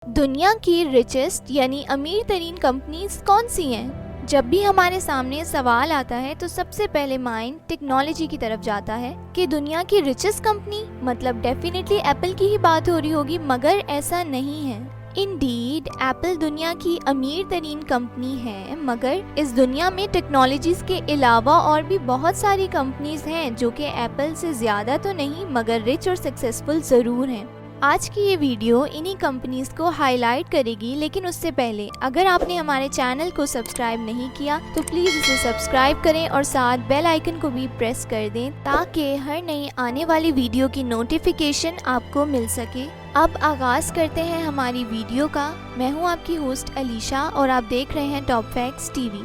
दुनिया की रिचेस्ट यानी अमीर तरीन कंपनीज कौन सी हैं? जब भी हमारे सामने सवाल आता है तो सबसे पहले माइंड टेक्नोलॉजी की तरफ जाता है कि दुनिया की रिचेस्ट कंपनी मतलब डेफिनेटली एप्पल की ही बात हो रही होगी, मगर ऐसा नहीं है। इंडीड एप्पल दुनिया की अमीर तरीन कंपनी है, मगर इस दुनिया में टेक्नोलॉजीज के अलावा और भी बहुत सारी कंपनीज हैं जो कि एप्पल से ज्यादा तो नहीं मगर रिच और सक्सेसफुल जरूर हैं। आज की ये वीडियो इन्हीं कंपनीज को हाईलाइट करेगी, लेकिन उससे पहले अगर आपने हमारे चैनल को सब्सक्राइब नहीं किया तो प्लीज़ इसे सब्सक्राइब करें और साथ बेल आइकन को भी प्रेस कर दें ताकि हर नई आने वाली वीडियो की नोटिफिकेशन आपको मिल सके। अब आगाज़ करते हैं हमारी वीडियो का। मैं हूँ आपकी होस्ट अलीशा और आप देख रहे हैं top facts TV.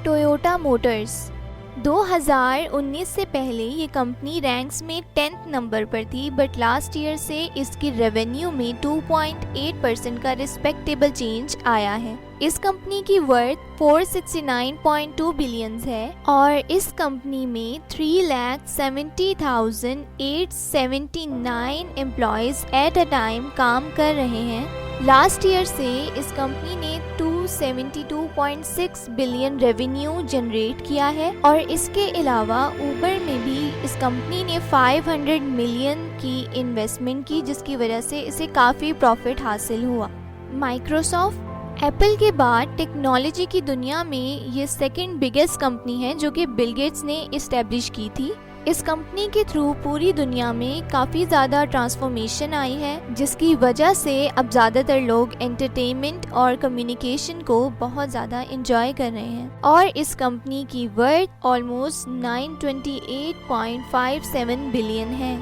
Toyota Motors 2019 से पहले ये कंपनी रैंक्स में 10th नंबर पर थी, बट लास्ट ईयर से इसकी रेवेन्यू में 2.8% का रिस्पेक्टेबल चेंज आया है। इस कंपनी की वर्थ 469.2 बिलियन है और इस कंपनी में 3,70,879 एम्प्लॉयज एट अ टाइम काम कर रहे हैं। लास्ट ईयर से इस कंपनी ने 272.6 बिलियन रेवेन्यू जनरेट किया है और इसके अलावा ऊबर में भी इस कंपनी ने 500 मिलियन की इन्वेस्टमेंट की, जिसकी वजह से इसे काफ़ी प्रॉफिट हासिल हुआ। माइक्रोसॉफ्ट एप्पल के बाद टेक्नोलॉजी की दुनिया में ये सेकंड बिगेस्ट कंपनी है जो कि बिल गेट्स ने इस्टेब्लिश की थी। इस कंपनी के थ्रू पूरी दुनिया में काफ़ी ज़्यादा ट्रांसफॉर्मेशन आई है, जिसकी वजह से अब ज़्यादातर लोग एंटरटेनमेंट और कम्युनिकेशन को बहुत ज़्यादा एंजॉय कर रहे हैं और इस कंपनी की वर्थ ऑलमोस्ट 928.57 बिलियन है।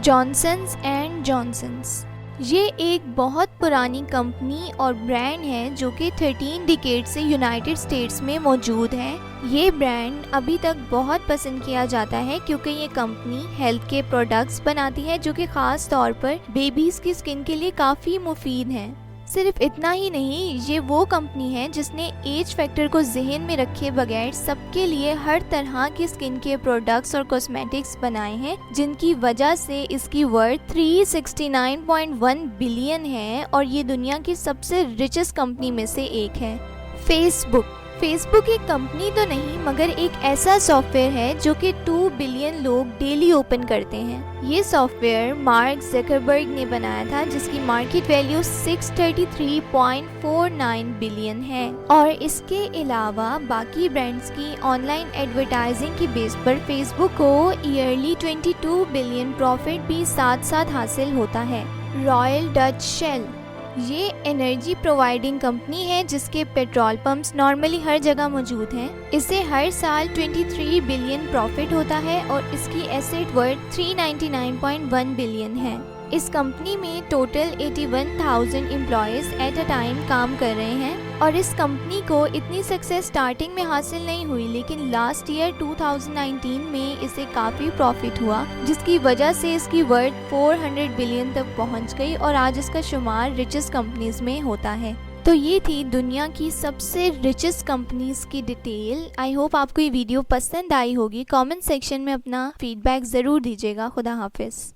जॉनसन्स एंड जॉनसन्स ये एक बहुत पुरानी कंपनी और ब्रांड है जो कि 13 डिकेड से यूनाइटेड स्टेट्स में मौजूद है। ये ब्रांड अभी तक बहुत पसंद किया जाता है क्योंकि ये कंपनी हेल्थ के प्रोडक्ट्स बनाती है जो कि ख़ास तौर पर बेबीज़ की स्किन के लिए काफ़ी मुफीद हैं। सिर्फ इतना ही नहीं, ये वो कंपनी है जिसने एज फैक्टर को जहन में रखे बगैर सबके लिए हर तरह के स्किन के प्रोडक्ट्स और कॉस्मेटिक्स बनाए हैं, जिनकी वजह से इसकी वर्थ 369.1 बिलियन है और ये दुनिया की सबसे रिचेस्ट कंपनी में से एक है। फेसबुक एक कंपनी तो नहीं मगर एक ऐसा सॉफ्टवेयर है जो कि 2 बिलियन लोग डेली ओपन करते हैं। ये सॉफ्टवेयर मार्क ज़करबर्ग ने बनाया था, जिसकी मार्केट वैल्यू 633.49 बिलियन है और इसके अलावा बाकी ब्रांड्स की ऑनलाइन एडवर्टाइजिंग की बेस पर फेसबुक को ईयरली 22 बिलियन प्रॉफिट भी साथ साथ हासिल होता है। रॉयल डच शेल ये एनर्जी प्रोवाइडिंग कंपनी है जिसके पेट्रोल पंप्स नॉर्मली हर जगह मौजूद हैं। इसे हर साल 23 बिलियन प्रॉफिट होता है और इसकी एसेट वर्थ 399.1 बिलियन है। इस कंपनी में total 81,000 employees at a time काम कर रहे हैं और इस कंपनी को इतनी सक्सेस स्टार्टिंग में हासिल नहीं हुई, लेकिन लास्ट ईयर 2019 में इसे काफ़ी प्रॉफिट हुआ, जिसकी वजह से इसकी वर्थ 400 बिलियन तक पहुंच गई और आज इसका शुमार रिचेस्ट कंपनीज में होता है। तो ये थी दुनिया की सबसे रिचेस्ट कंपनीज की डिटेल। आई होप आपको ये वीडियो पसंद आई होगी। कमेंट सेक्शन में अपना फीडबैक ज़रूर दीजिएगा। खुदा हाफिज़।